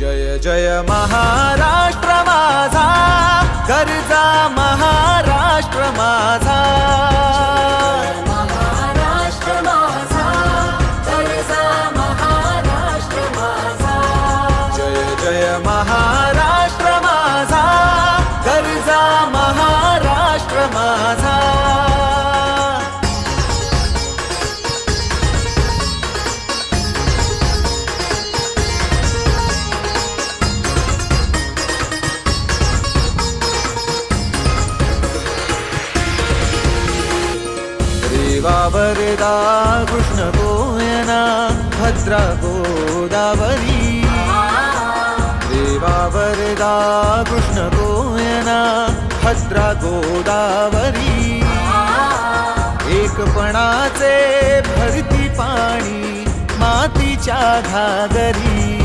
जय जय महाराष्ट्र माझा, गरजा महाराष्ट्र माझा. महाराष्ट्र माझा, गरजा महाराष्ट्र माझा. जय जय महाराष्ट्र माझा, गरजा महाराष्ट्र माझा. रेवा वरदा कृष्ण गोयना भद्रा गोदावरी. रेवा वरदा कृष्ण गोयना भद्रा गोदावरी. एकपणाचे भरती पाणी मातीच्या घागरी.